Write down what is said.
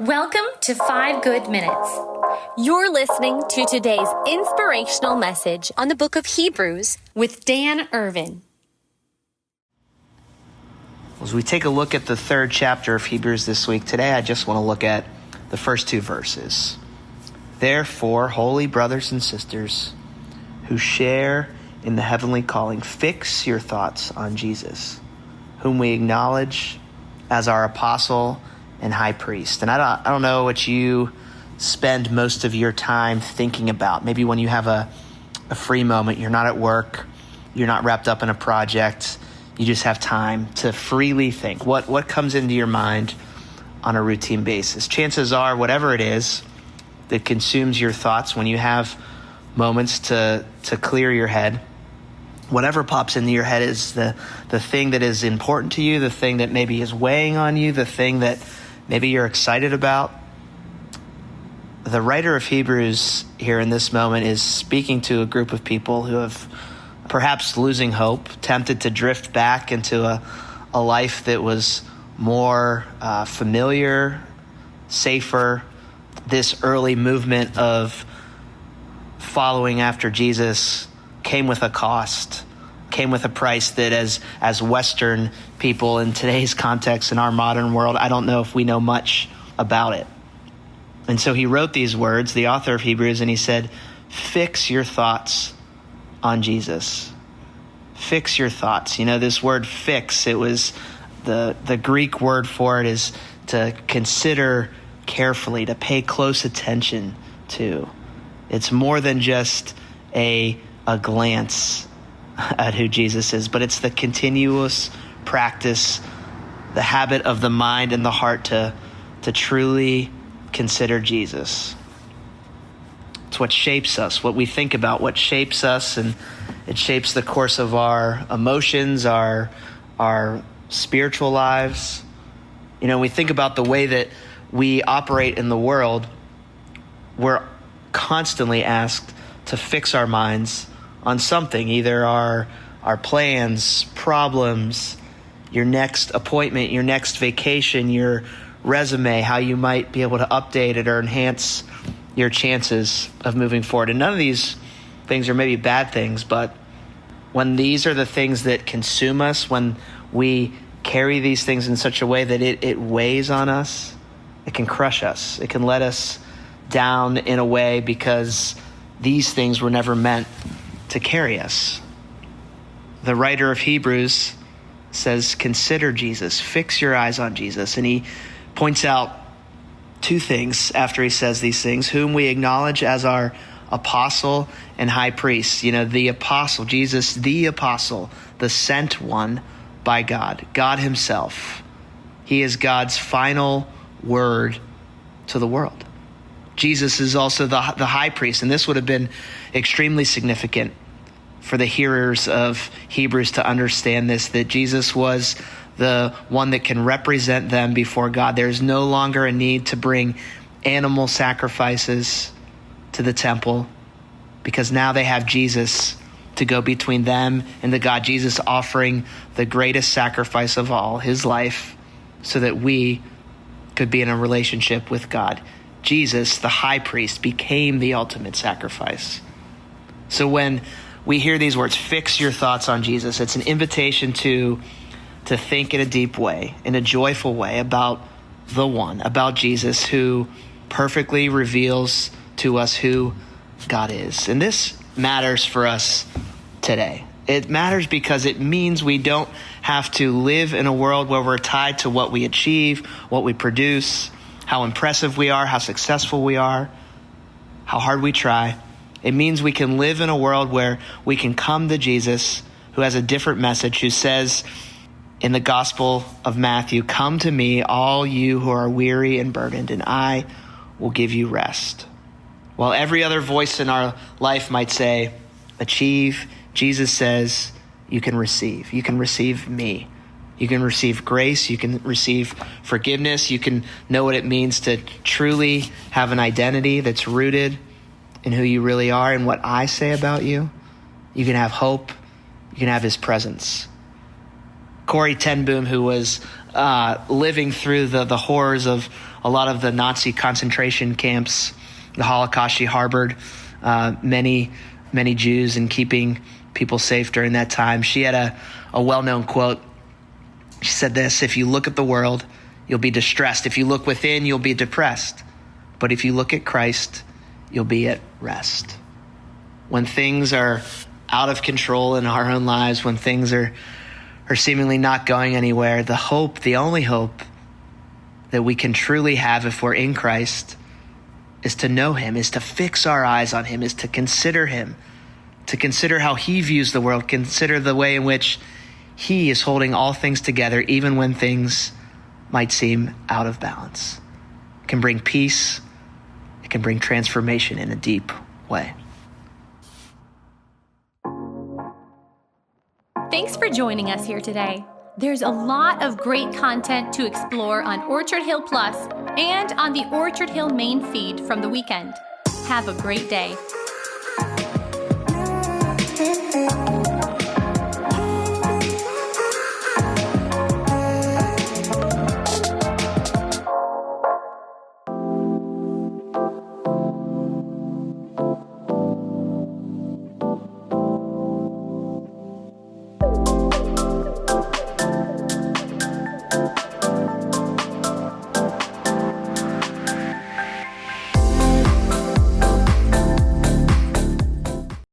Welcome to 5 Good Minutes. You're listening to today's inspirational message on the book of Hebrews with Dan Irvin. As we take a look at the third chapter of Hebrews this week, today I just want to look at the first two verses. Therefore, holy brothers and sisters who share in the heavenly calling, fix your thoughts on Jesus, whom we acknowledge as our apostle and high priest. And I don't know what you spend most of your time thinking about. Maybe when you have a free moment, you're not at work, you're not wrapped up in a project, you just have time to freely think. What comes into your mind on a routine basis? Chances are, whatever it is that consumes your thoughts, when you have moments to clear your head, whatever pops into your head is the thing that is important to you, the thing that maybe is weighing on you, the thing that maybe you're excited about. The writer of Hebrews here in this moment is speaking to a group of people who have perhaps losing hope, tempted to drift back into a life that was more familiar, safer. This early movement of following after Jesus came with a cost, came with a price that as Western people in today's context in our modern world, I don't know if we know much about it. And so he wrote these words, the author of Hebrews, and he said, fix your thoughts on Jesus. Fix your thoughts. You know, this word fix, it was the Greek word for it is to consider carefully, to pay close attention to. It's more than just a glance at who Jesus is, but it's the continuous practice, the habit of the mind and the heart to truly consider Jesus. It's what shapes us, what we think about, what shapes us, and it shapes the course of our emotions, our spiritual lives. You know, we think about the way that we operate in the world, we're constantly asked to fix our minds on something, either our plans, problems, your next appointment, your next vacation, your resume, how you might be able to update it or enhance your chances of moving forward. And none of these things are maybe bad things, but when these are the things that consume us, when we carry these things in such a way that it weighs on us, it can crush us. It can let us down in a way because these things were never meant to carry us. The writer of Hebrews says, consider Jesus, fix your eyes on Jesus. And he points out two things after he says these things, whom we acknowledge as our apostle and high priest. You know, the apostle, Jesus, the apostle, the sent one by God, God himself. He is God's final word to the world. Jesus is also the high priest, and this would have been extremely significant for the hearers of Hebrews to understand this, that Jesus was the one that can represent them before God. There's no longer a need to bring animal sacrifices to the temple because now they have Jesus to go between them and the God. Jesus offering the greatest sacrifice of all, his life, so that we could be in a relationship with God. Jesus, the high priest, became the ultimate sacrifice. So when we hear these words, fix your thoughts on Jesus, it's an invitation to think in a deep way, in a joyful way about the one, about Jesus, who perfectly reveals to us who God is. And this matters for us today. It matters because it means we don't have to live in a world where we're tied to what we achieve, what we produce, how impressive we are, how successful we are, how hard we try. It means we can live in a world where we can come to Jesus, who has a different message, who says in the Gospel of Matthew, come to me, all you who are weary and burdened, and I will give you rest. While every other voice in our life might say, achieve, Jesus says, you can receive. You can receive me. You can receive grace. You can receive forgiveness. You can know what it means to truly have an identity that's rooted in who you really are and what I say about you. You can have hope. You can have his presence. Corrie ten Boom, who was living through the horrors of a lot of the Nazi concentration camps, the Holocaust. She harbored many Jews and keeping people safe during that time. She had a well-known quote. She said this: "If you look at the world, you'll be distressed. If you look within, you'll be depressed. But if you look at Christ, you'll be at rest." When things are out of control in our own lives, when things are seemingly not going anywhere, the only hope that we can truly have if we're in Christ is to know him, is to fix our eyes on him, is to consider him, to consider how he views the world, consider the way in which he is holding all things together, even when things might seem out of balance. It can bring peace. It can bring transformation in a deep way. Thanks for joining us here today. There's a lot of great content to explore on Orchard Hill Plus and on the Orchard Hill main feed from the weekend. Have a great day.